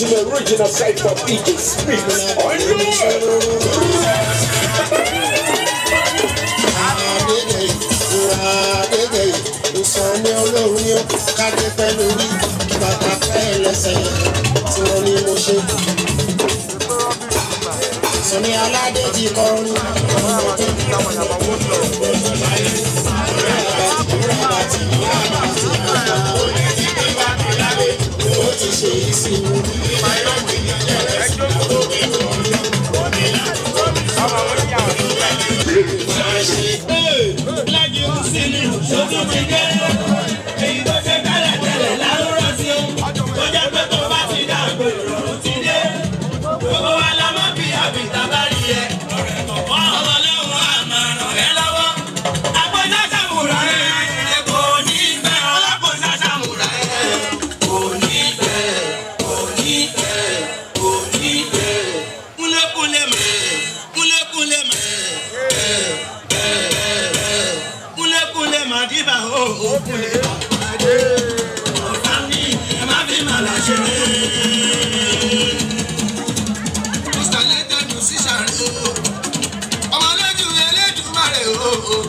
representing the original site for DJ Speaks. On your Ìsọ̀ni olóhùn yóò kájú pẹ̀lú rí bàbá fẹ́ lẹ́sẹ̀ tí wọ́n ní mo ṣe. Sọ̀ni aládé ti kọrin ó ti ṣe ìsinmi. Èyí tó ṣe kálẹ̀ tẹ́lẹ̀ lárúrọ̀ sí o, tó jẹ́ pé tó bá ti dàgbò ìrọ̀rùn ti dé. Gbogbo wa la mọ̀ bí àbíta bá rí ẹ. Ọmọ lọ́wọ́ a máa ràn ẹ́ lọ́wọ́. Àpòjá ṣàmùrà ẹ̀ kò ní bẹ́ ọ. Àpòjá ṣàmùrà ẹ̀ kò ní bẹ́, kò ní bẹ́, kò ní bẹ́. Kúlékúlé mẹ́, kúlékúlé mẹ́. Kúlékúlé mà dìbà ó kúlé. Ọ̀tá mi ẹ má fi màlà ṣeré.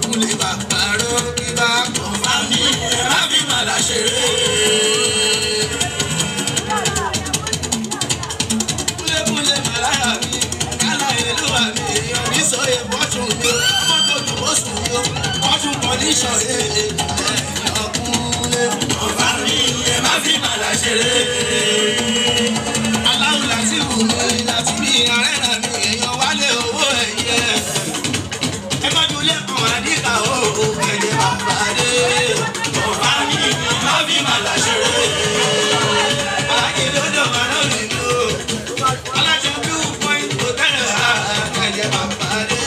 Kúlé bàbá ró kí bá kàn bá mi ẹ má fi màlà ṣeré. Kúlékúlé màlára mi kálá ìlú àmì èèyàn ní sọ èèmọ́tún mi mọ́tò dùbọ́sùn mi mọ́tún kọ́ndíṣọ̀ ọkùnrin ọ̀bá mi ẹ má fi màlà ṣeré. Aláwọ̀ láti wù mí láti bí arẹ́rà mi èèyàn wálé owó ẹ̀yẹ. Àdìkà ó kẹ̀lé bàbá dé. Ọ̀bá mi má fi màlà ṣeré. Alákìlódò máa ń rìn lò. Aláṣẹ bí ó pọ́ìn tó tẹ̀lé kẹ̀lé bàbá dé.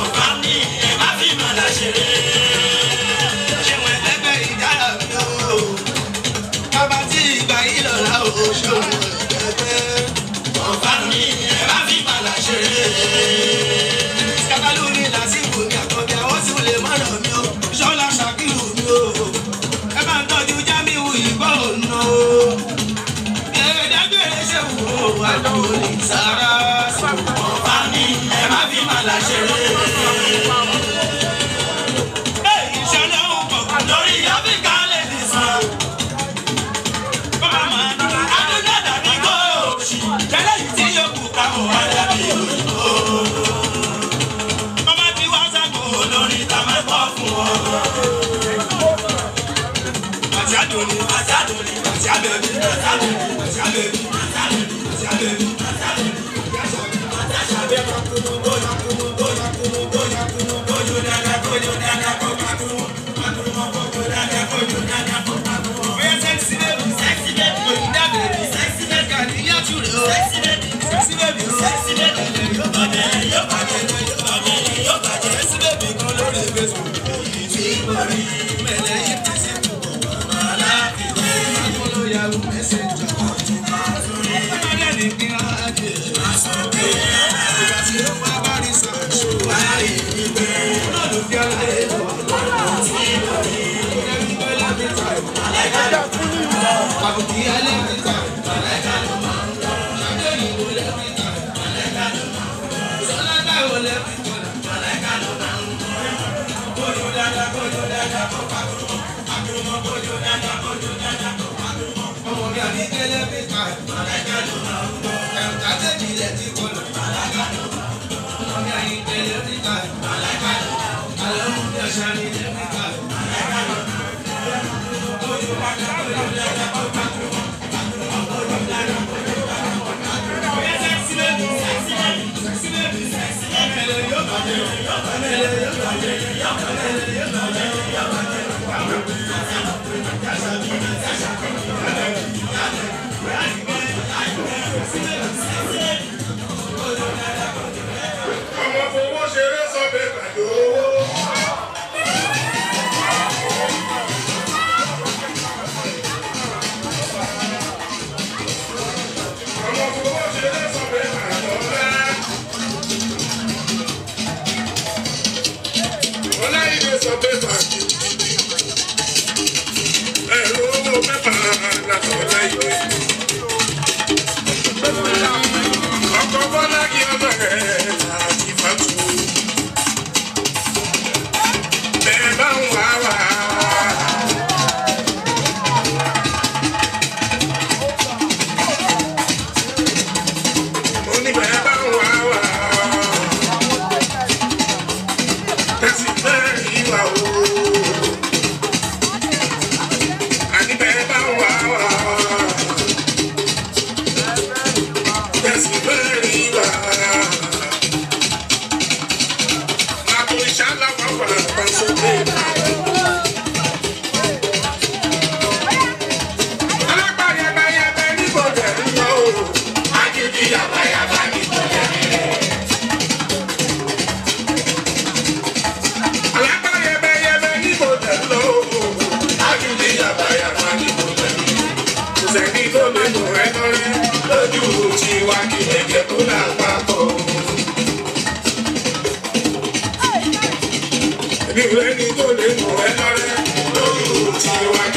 Ọ̀bá mi má fi màlà ṣeré. Ṣé wọ́n ẹgbẹ́ ìdára mi o? Bàbá tí ìgbà yìí lọ́la ò ṣòwò ẹgbẹ́. Ọ̀bá mi má fi màlà ṣeré. Kàkálù ni lásìkò ní àkọ́bí àwọn sì lè má ràn mí o. Ṣọ́lá Ṣàkírù mi o. Ẹ bá ń tọ́jú Jámíù ìgbọ́ òun o. Ẹ̀ẹ́dẹ́gbẹ̀rẹ̀ ṣe wù ó wà lórí sára. Ọ̀bá mi ẹ má fi màlà ṣeré. Ìṣẹ̀lẹ̀ òun pọ̀ lórí Áfíríkà lè ní sàn. Bàbá máa ń lọ àdúgbò dàbí kó o ṣì. Tẹ́lẹ̀ yìí tí yóò kú káwọn wá dàbí òyìnbó. Olórí ta máa bọ́ fún ọ. Àti àdùnní, àti àdùnní, àti àbẹ̀bí, àti àbẹ̀bí, àti àbẹ̀bí, àti àbẹ̀bí, àti àbẹ̀bí. Àṣàbẹ̀ máa kúnú bóyá kúnú bóyá kúnú bóyá kúnú bójú dáadáa bójú dáadáa kó pàtó. Pàtó mọ́ bójú dáadáa bójú dáadáa kó pàtó. Bóyá sẹ́ksì bẹ́bí, sẹ́ksì bẹ́bí, kò ní dábẹ̀bí, sẹ́ksì bẹ́bí, kà ní yàtú rẹ̀ o. Sẹ́ksì bẹ́bí, sẹ́ksì bẹ́bí, sẹ́ksì bẹ́bí, yóò bàjẹ́, yóò bàjẹ́, yóò bàjẹ́, yóò bàjẹ́. Sẹ́ksì bẹ́bí kan lórí Facebook. Ìfi borí mẹ́lẹ̀ yìí ti sí kúkú. Aláàbíwé akólóyàwó mẹ́sẹ̀njà. Ọmọdé ní kí á jẹ. Àsọ̀ké ìgbà tí ó wá bá rí sàṣọ. Wáyé ìgbé olólùfẹ́ aláyé lọ. Tí mo rí ẹgbẹ́ lábẹ́ta ìmọ̀lẹ́ká. Àbùkí ẹlẹ́bìtà ìmọ̀lẹ́ká ló máa ń lọ. Ṣadé ìwò lẹ́bìtà ìmọ̀lẹ́ká ló máa ń lọ. Sọlá ìwò lẹ́bìtà ìmọ̀lẹ́ká ló máa ń lọ. Bójú dáadáa kó pàtó. Àkùrùmọ̀ bójú dáadáa kó pàtó. Ọmọ mi àbí kélé bí ká ìmọ̀lẹ́ká ló máa ń lọ. Ẹ̀ka tẹ̀jì ilẹ̀ tí kò lọ. Ìmọ̀lẹ́ká ló máa ń lọ. Ọmọ mi àyè kélé bí ká ìmọ̀lẹ́ká ló máa ń lọ. Àlọ́ mú bí ọ̀ṣà ní ilé bí ká ìmọ̀lẹ́ká ló máa ń lọ. Bójú dáadáa kó pàtó. Àkùrùmọ̀ bójú dáadáa kó pàtó. Bóyá sẹ́ksì bẹ́bí, sẹ́ksì bẹ́bí, sẹ́ksì bẹ́bí, sẹ́ksì bẹ́bí. Yóò bàjẹ́, yóò bàjẹ́, yóò bàjẹ́, yóò bàjẹ́, yóò bàjẹ́, yóò bàjẹ́. Ọmọ fowó ṣeré sọ pé pẹ̀lú owó. Ọmọ fowó ṣeré sọ pé pẹ̀lú ọ̀rẹ́. Ọláyídé sọ pé pàṣẹ. Ẹ̀rọ owó pépà làtọ̀.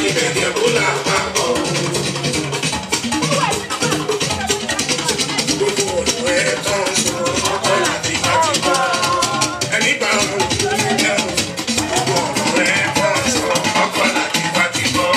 ìbẹ̀rẹ̀ bọ́lá àpapọ̀. Gbogbo ọ̀dọ́ ẹ̀ tán sọ ọkọ̀ láti bá ti bọ́. Ẹni bá wọn kú nílẹ̀ o. Gbogbo ọ̀dọ́ ẹ̀ tán sọ ọkọ̀ láti bá ti bọ́.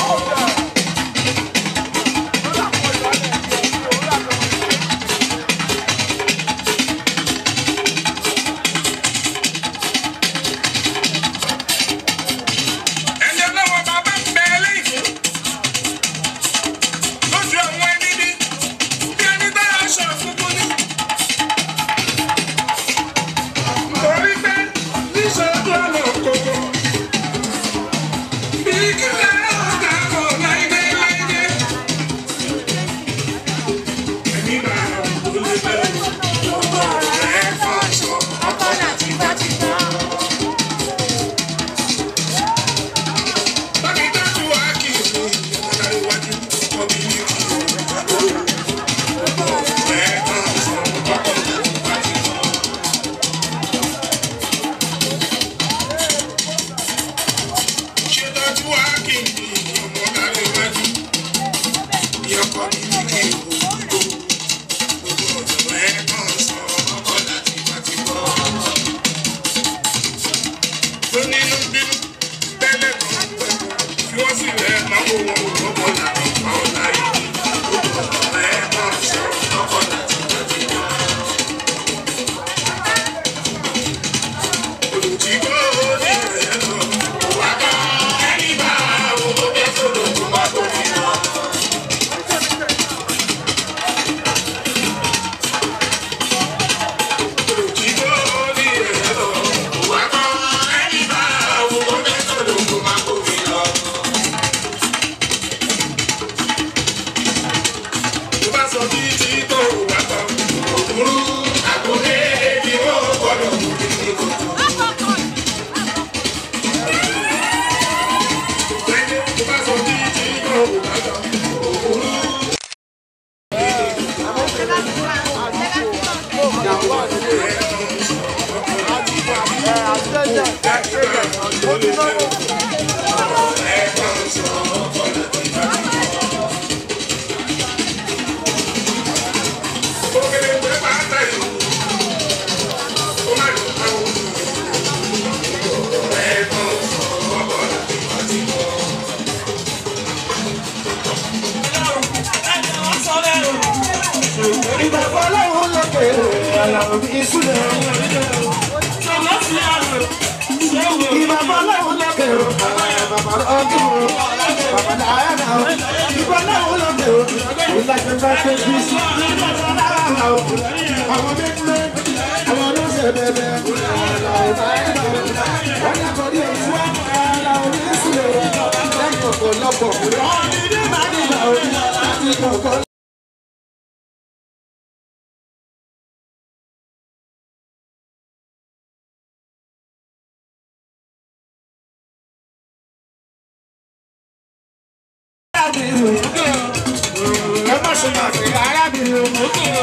Ẹ má ṣe máa fi arábìnrin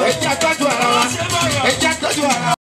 ẹ jẹ́ tọ́jú ara wa, ẹ jẹ́ tọ́jú ara wa.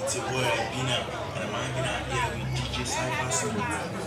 It's your boy Bina, and I'm hanging out here with DJ Cypher.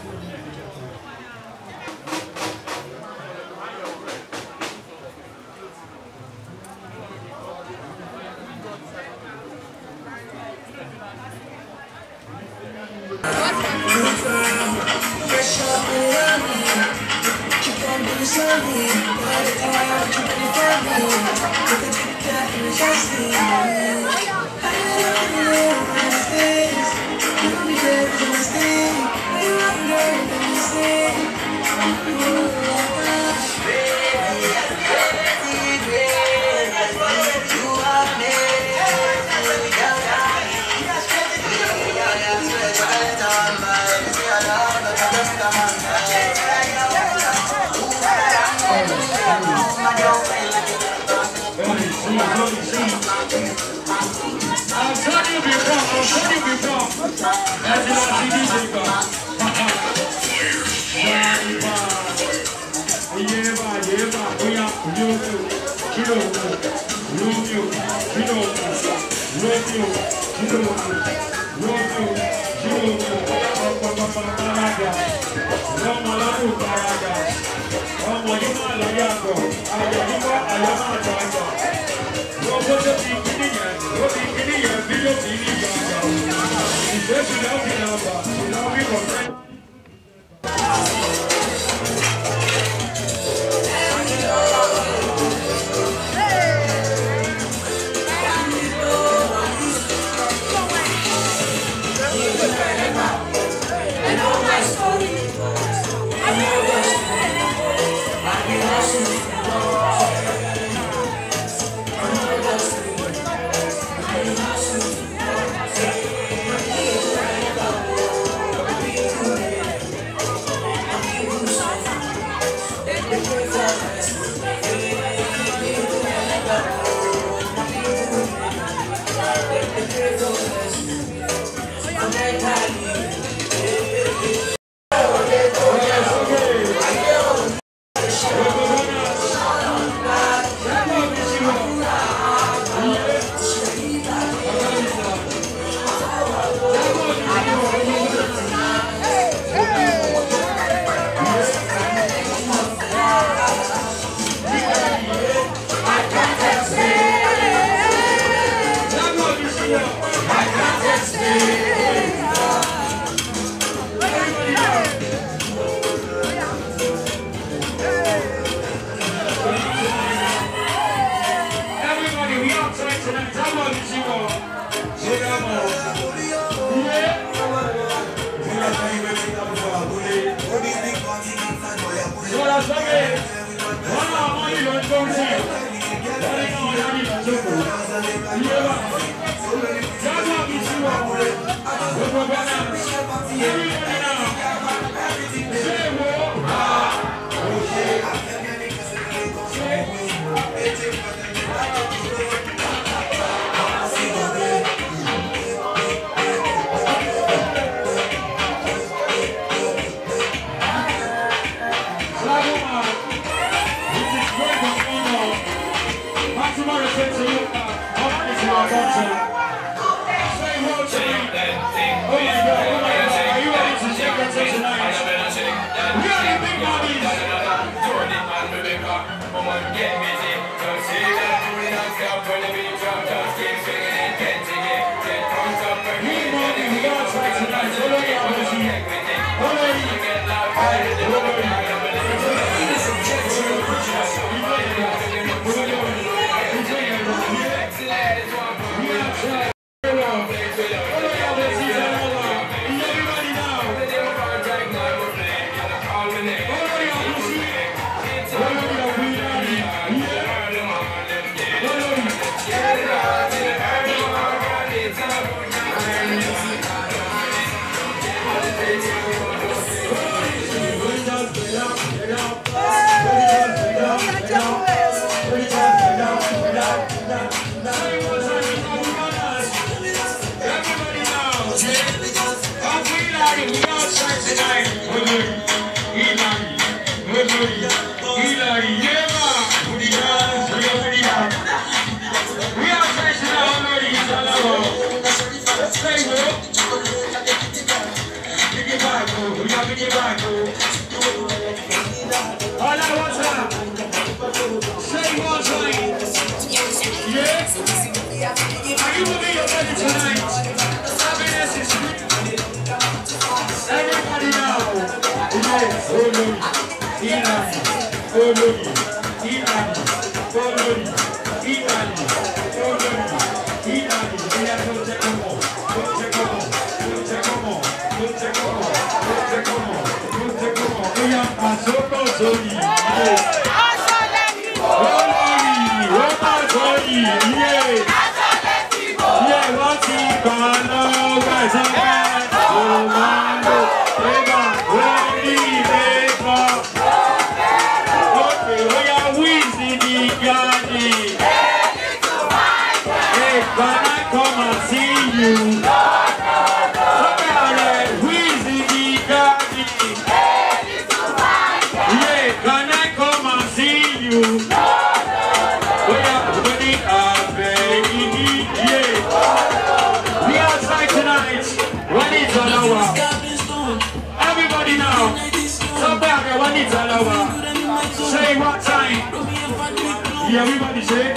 Everybody say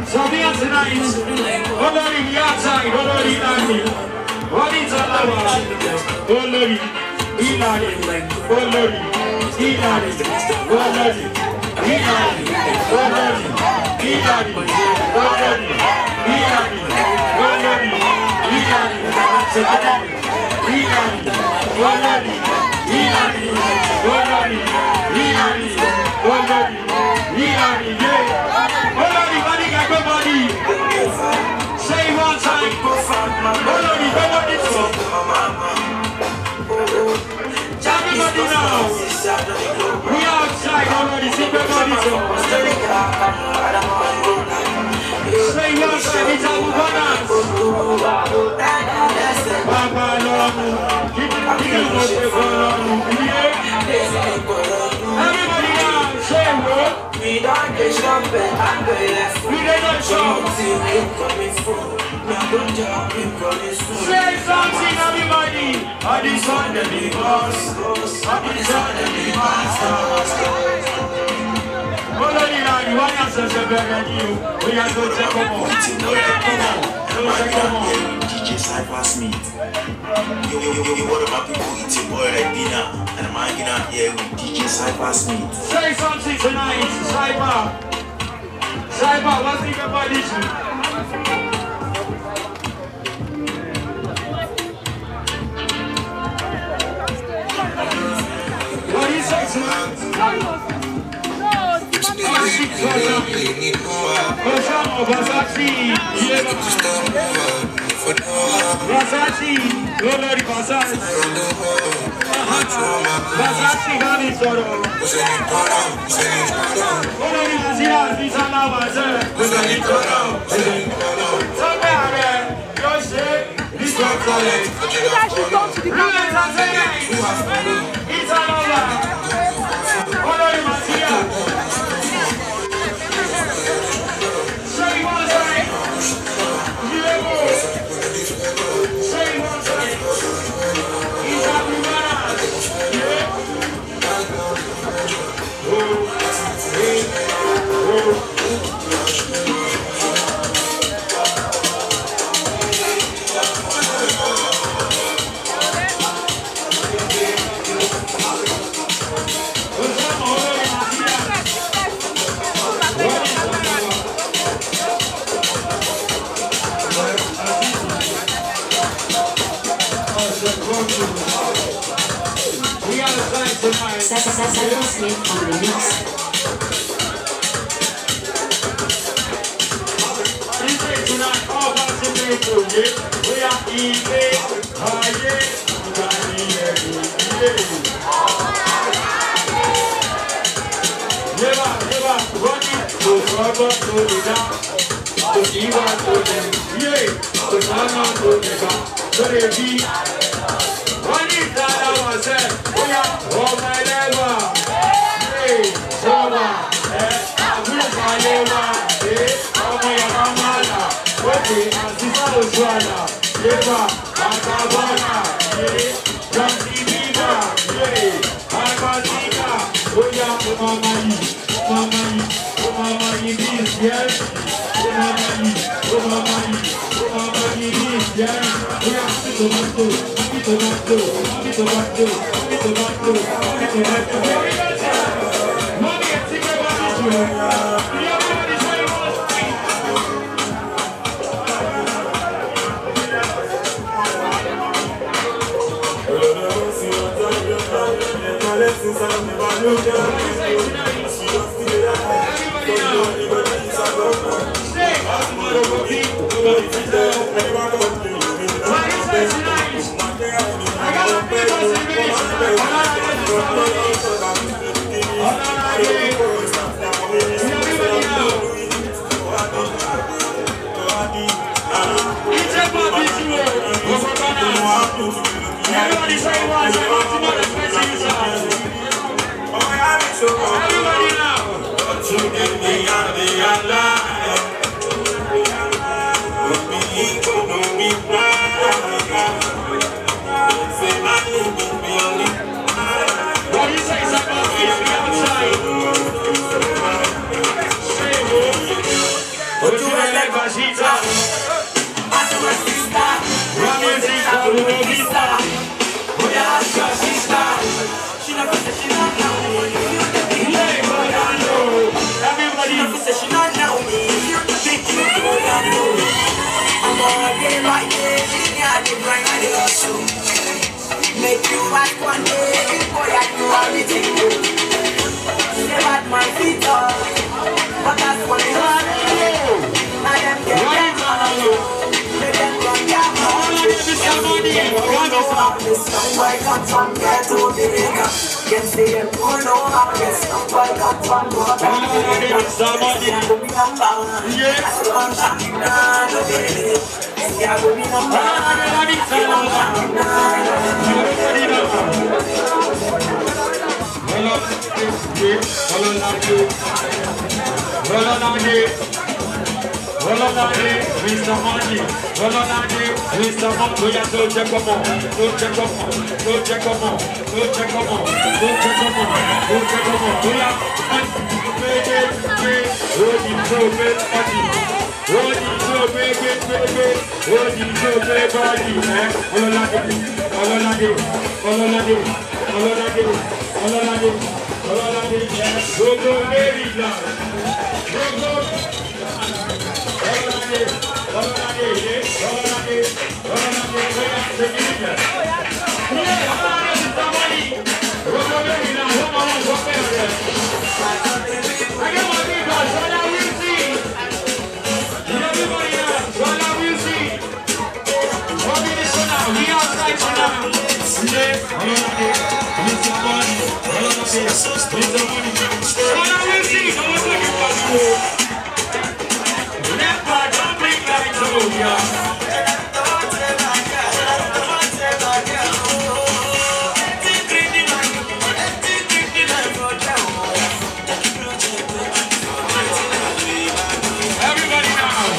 so we are tonight. Olori the outside, Olori Nani. What is Alawa? Olori, Ilani, Olori, Ilani, Olori, Ilani, Olori, Ilani, Olori, Ilani, Olori, Ilani, Ilani, Ilani, Olori, say one time. Everybody now. We outside already. See everybody. Say one time. It's our bonus. Papa Lomu. Everybody now. Say what? We don't get shop and we don't shop. Say something, everybody. On this one, the big boss. On this one, the big masters. Olori na you want to say better you. We are going to come on. DJ Cypher Smith. Yo, what about people eating boy like dinner? And I'm hanging out here with DJ Cypher Smith. Say something tonight, Cypher. Cypher, what's the about this? What do you say tonight? Versace, Olori Versace. Versace, Gani Soro. Olori Versace, Bisala Versace. Somewhere, you say, this one's all it. It's all over. Olori Versace. Say one time. Say one time. It's a banana. Cypher Smith on the mix. What is that? say, oh my neighbor, hey, Roma, Abuja neighbor, oh my mama, okay, Asisa Oswana, neighbor, Akabana, Jamsi Biba, Akasika, oh yeah, Mama, this, yes, Mama, this, yes, we have to tomato. Everybody say once, everybody now. What do you say about me outside? What you like, Bashita? Make you act one day, boy, I know how to take you. Say bad my feet up, but that's what they want. I am getting let them run down. This young boy come from there to America. Can see them all over. This young boy come from America. Somebody to be number one. That's the one shocking down the baby. Yeah, we'll be number one. Mr. Money, Mr. Money, we are so check up on, so check up on, so check up on, so check up on, so check up on, so check up on, we are rolling so big body, rolling so big body, Everybody now.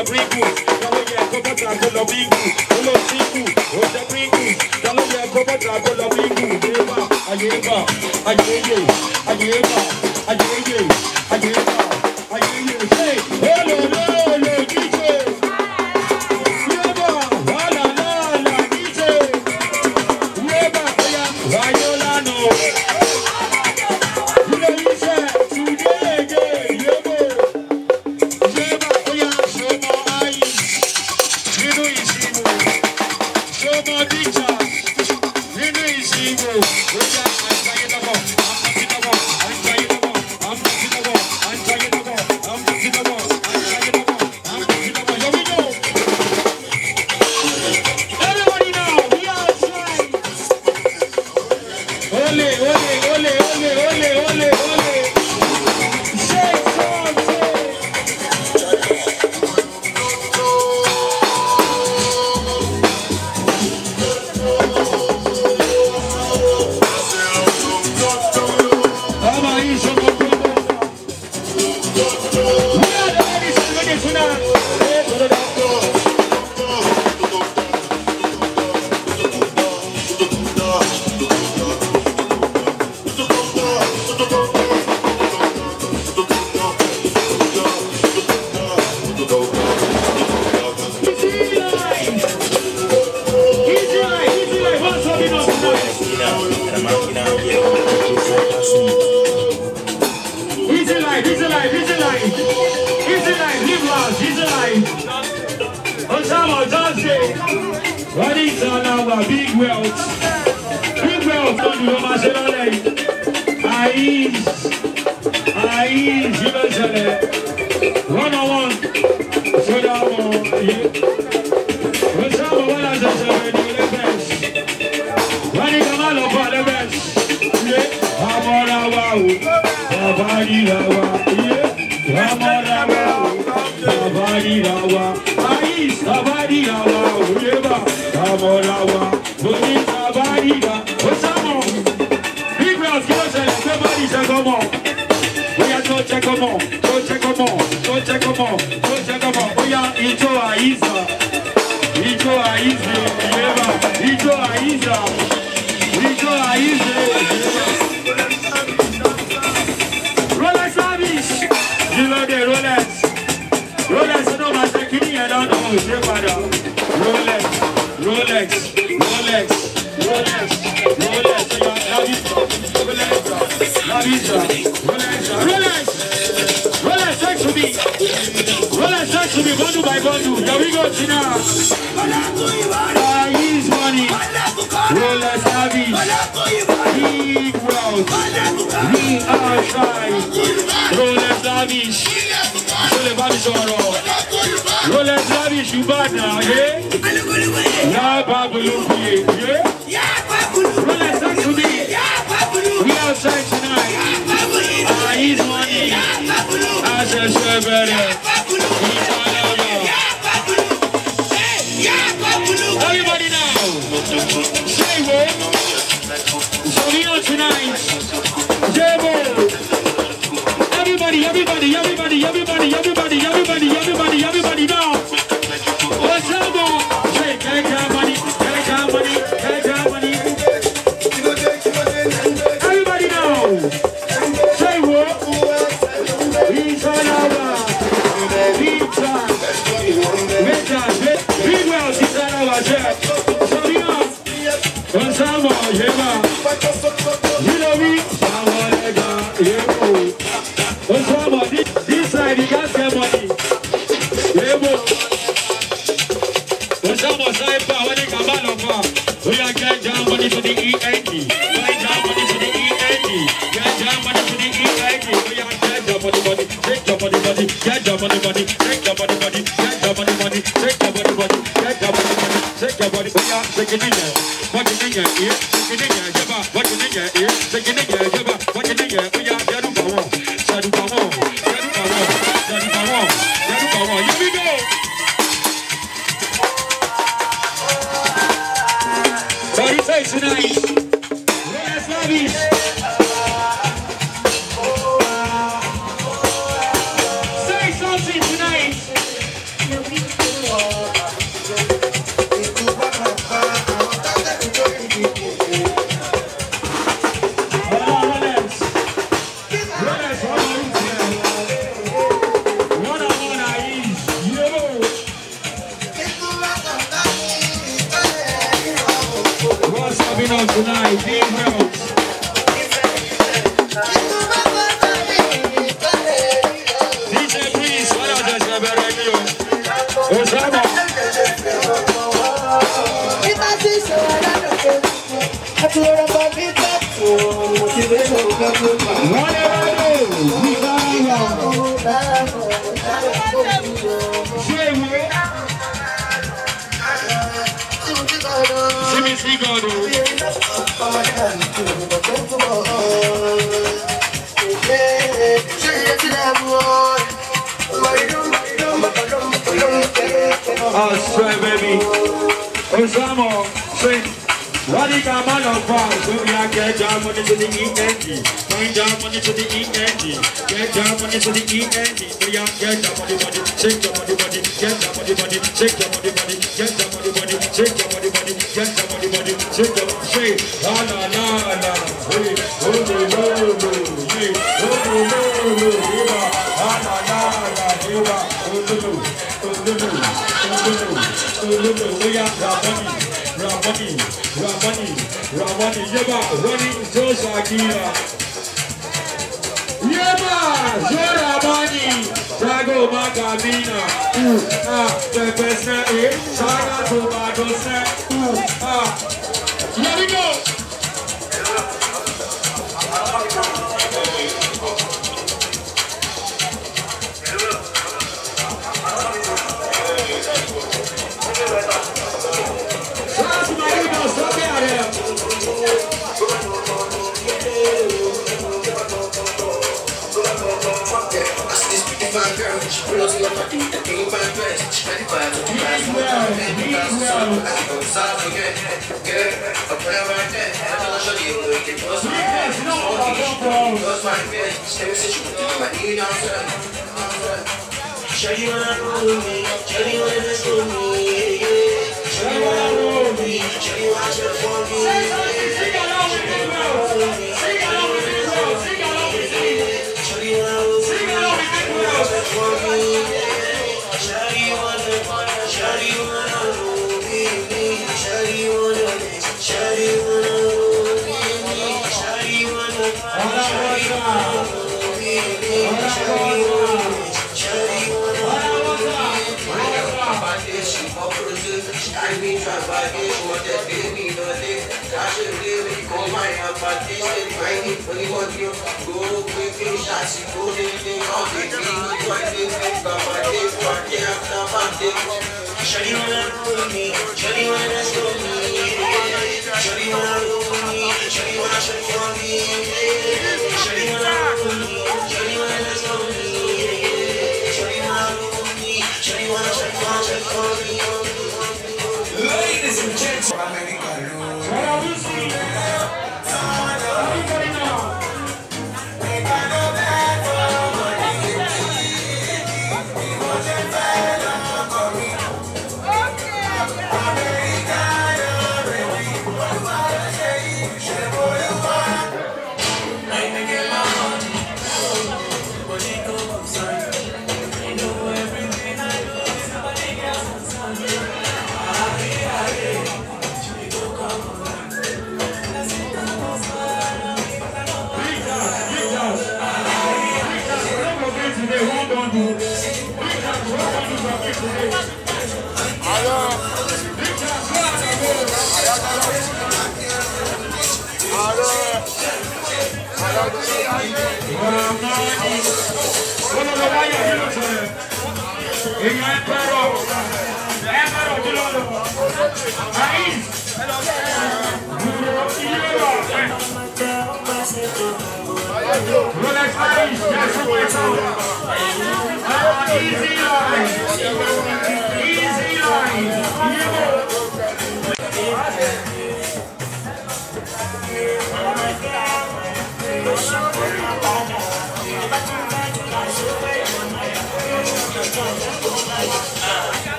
Oja bringu, dalo ye kobota kolo bingu. Olo singu, oja bringu, dalo ye kobota kolo bingu. Ayeba, ayeye, ayeba, ayeye, ayeba, ayeye. Say, hello, hello, DJ. Yeba, la la la, DJ. Yeba, oya, Rayola no. Say something tonight. house tonight, big house. DJ Prince, what are you doing? Osama. Oh, swear, baby. Osama, sing. Radical man of power, so we are get down money to the END. Going down money to the END. Get down money to the END. We are get down money, shake your body, get down money, shake your body, get down money, shake your body, get down money, shake your body, shake. La la la la, hey, oh no no no, hey, oh no no no, la la la la, oh no no, oh no no, oh no no, we are Ramani, Yeba, running Josakira. Yeba, Zoramani, Drago Magamina, Pepe Snap, Saga Tomato Snap, here we go. Ladies and gentlemen,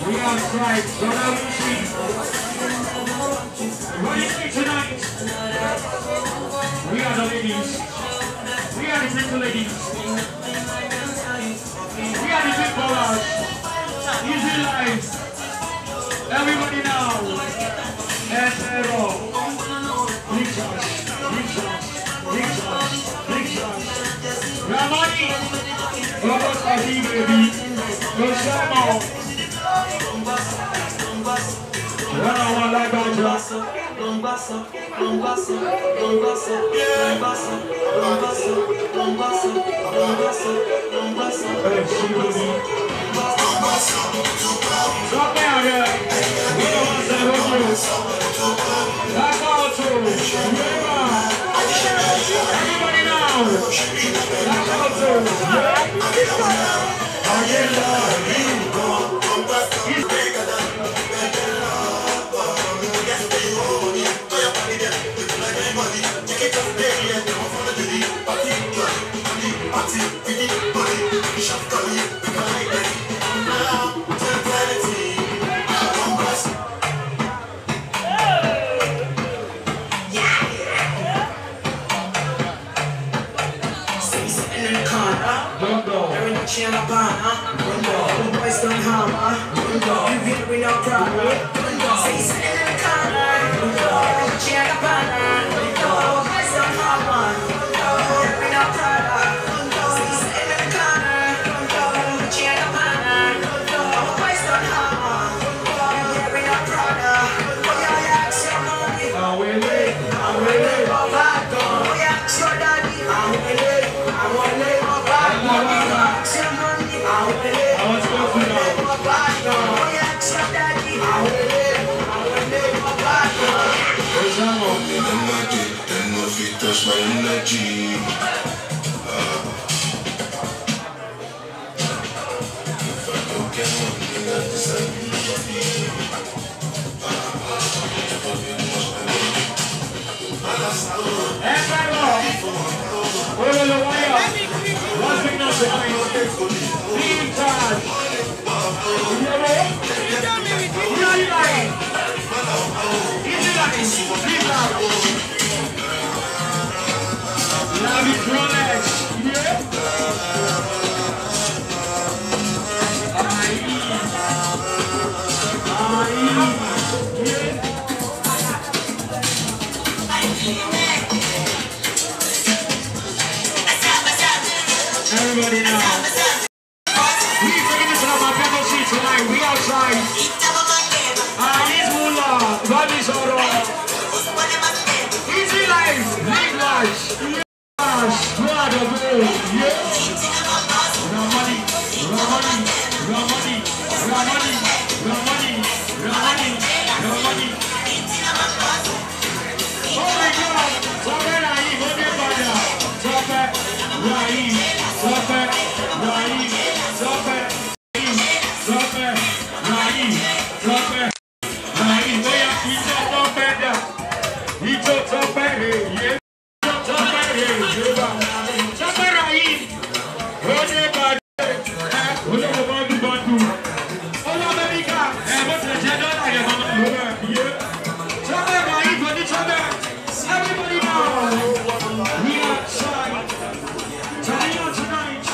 We outside, so now we see. What do you think tonight? We are the ladies. We are the pretty ladies. We are the big ballers. Easy life. Everybody now. And zero. Big shots. Big shots. Big shots. Big shots. Ramani. Robert Adi, baby. Osama. Touch my energy. If I don't get money, I decide to be. Everybody now. We taking this on my pedal sheet tonight. We outside. He's Mullah. Bobby Soro. Easy life. Live life. Squad of gold. Yeah. Ramani. Ramani. Ramani. Ramani. Ramani. Ramani. Ramani. Oh my God. Somewhere I eat. What do you find out? Drop it. Right. Drop it, right, drop it, drop it, right, drop it, right. Where you drop it down? He drop it, yeah. Drop it, yeah. Drop it, right. Hold it back. Hold it back to Bantu. Hold on, baby, car. What's the gender? I am yeah. Drop it, right. Hold it, drop it. Everybody now. We are shy. Tonight.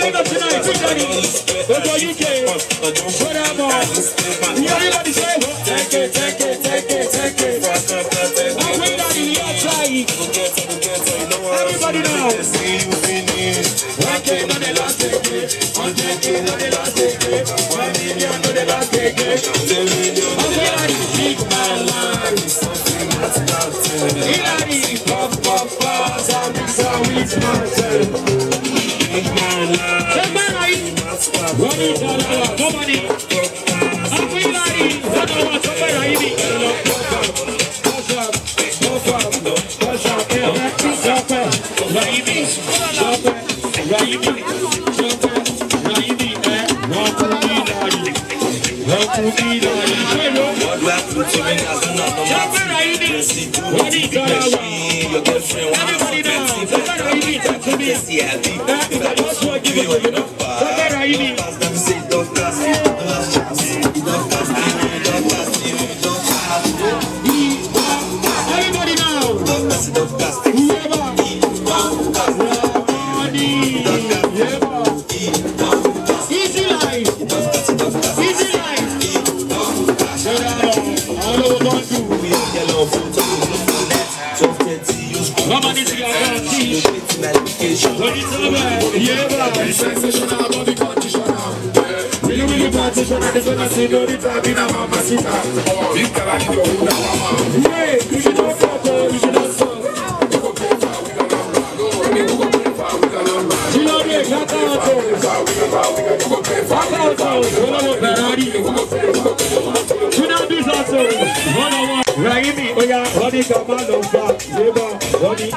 sing up tonight, Big Daddy. Go to UK. Whatever. Everybody say, take it, take it, take it, take it. And Big Daddy, we are trying. Everybody now. One day on the last decade, 100K on the last decade, 1 million on the last decade. And Big Daddy, big man life. Big Daddy, puff, puff, pass, and mix and with mountain. Big man life. Take my life. What is that? Nobody. And Big Daddy, that's not what's up there, Ivy. Push up, push up, push up, jump up, Ivy, jump up, Ivy, jump up, Ivy, walk to me, Daddy. Walk to me, Daddy. Jump up, Ivy. What is that? Everybody down. Jump up, Ivy, talk to me. That's what give it to you. Jump up, Ivy. Everybody now. Easy life. Easy life. All over one two. Mama needs to get around tea. What is up, yeah, sensational body conditioner. Really partition and it's when I see no determine mama sita. Big Daddy do una mama. Yeah, you should not fuck her, you should not suck. You know me, cut out those. Ferrari. You know this also. Raimi, oh yeah, honey, come on, over. Yeba, honey,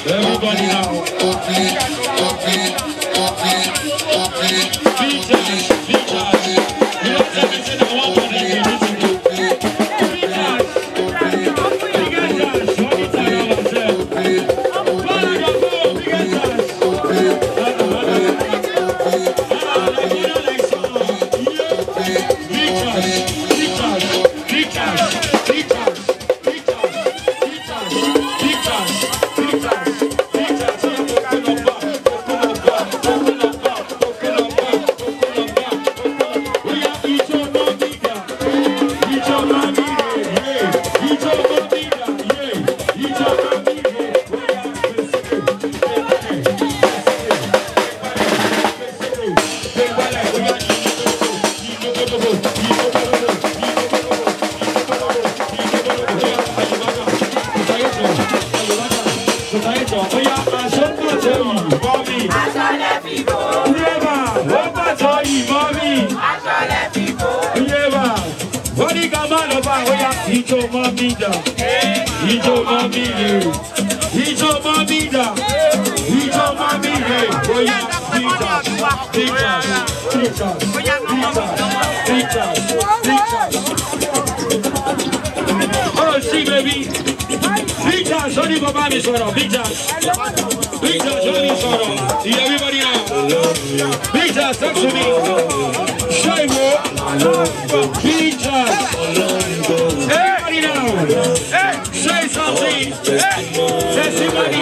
Everybody now. Oh, see, baby. Big Josh, only go by me, sort of. Big Josh. Big Josh, only sort of. See everybody now. Big Josh, talk to me. Shy Mo. Big Josh. Everybody now. Say something. Testimony.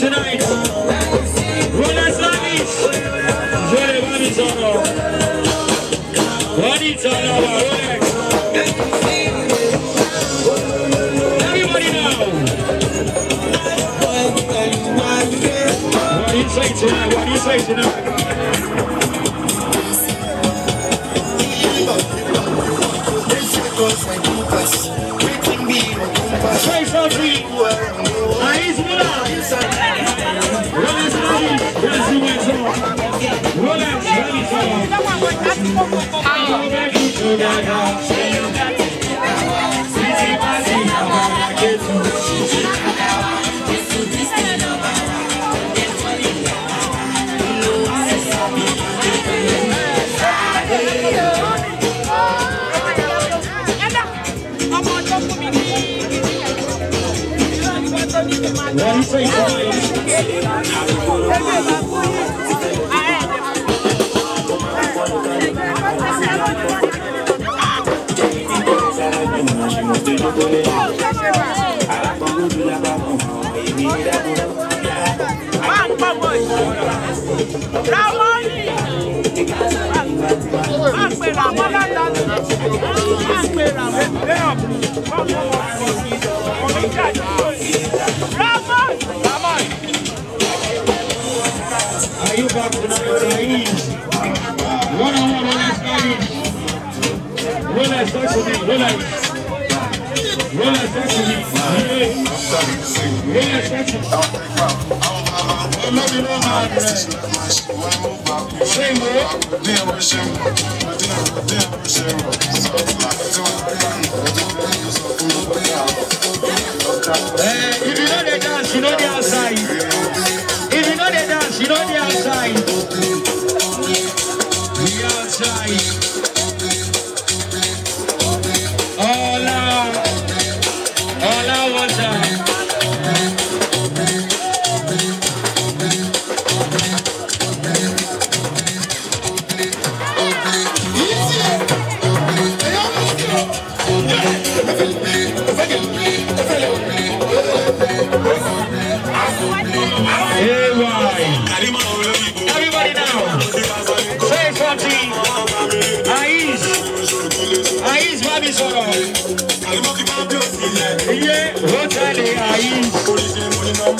tonight. Roller service. Jolie Babisano. What is all about Rolex? Everybody now. What do you say tonight? What do you say tonight? Say something. Eyes Mula. Rolex service. Let's do it. Rolex service. What do you say, Are you back tonight? One-on-one, Rolex, talk to me. Rolex, talk to me. Rolex, talk to me. Let me know my address. Say more. If you know the dance, you know the outside. If you know the dance, you know the outside. The outside. All out one time. Everybody now, say something. Ais Babisano. Yeah, what's that? Ais.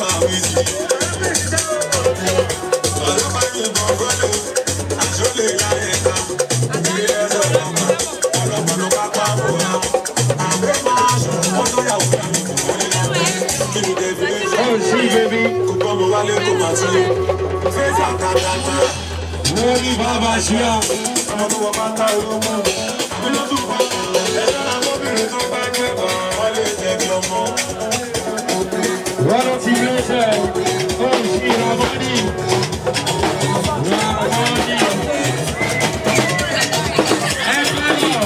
Oh, see, baby. Lórí bàbá ṣíà. Ọmọ tó wọ bàtà olómọ. Nínú tó wọ, ẹ̀ṣọ́ àwọn obìnrin tó bá kẹ́kọ̀ọ́, wọ́n lè jẹ̀bi ọmọ. Wọ́n ló ti lẹ́sẹ̀, ó ń ṣí Ramani. Ramani. Ẹgbẹ́ náà.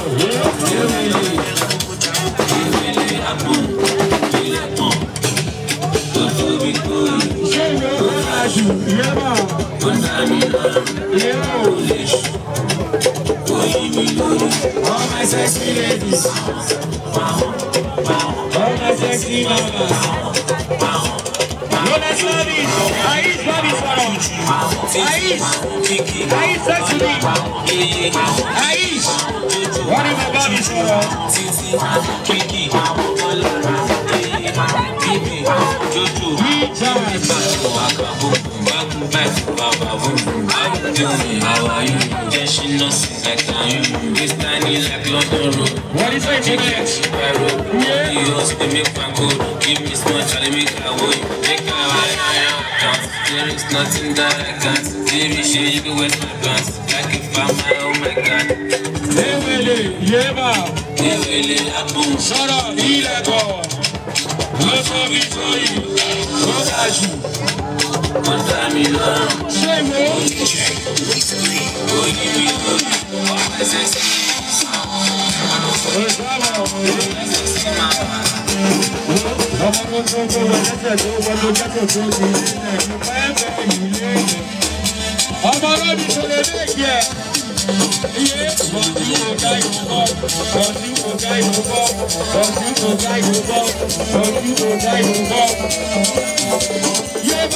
Ṣé ìwé ọ̀gá àjù ìyẹ́bà? All my sexy ladies, all my sexy mamas. Rolex service, Ais Babisano. Ais sexy. Ais, what am I Babisano? How are you? Yeah, she knows like I am. This tiny like London Road. What is it tonight? Yeah. You also make my code. Give me small try to make a way. Make a way, there is nothing that I can't. Baby, shit, you can waste my pants. Like if I'm my, oh my God. Yeba. Boom. Sara, Ilego. Lots of Italy. Rogashi. Say more. Yeah,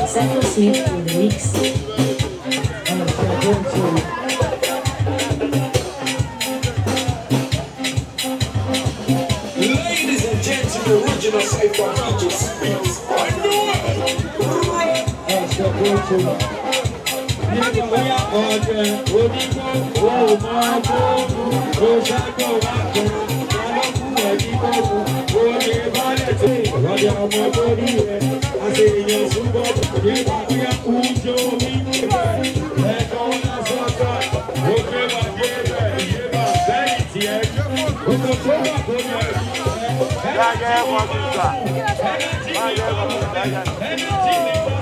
Psycho Smith in the mix. Ladies and gentlemen, original Cypher DJ Smith. I know it. Yeah.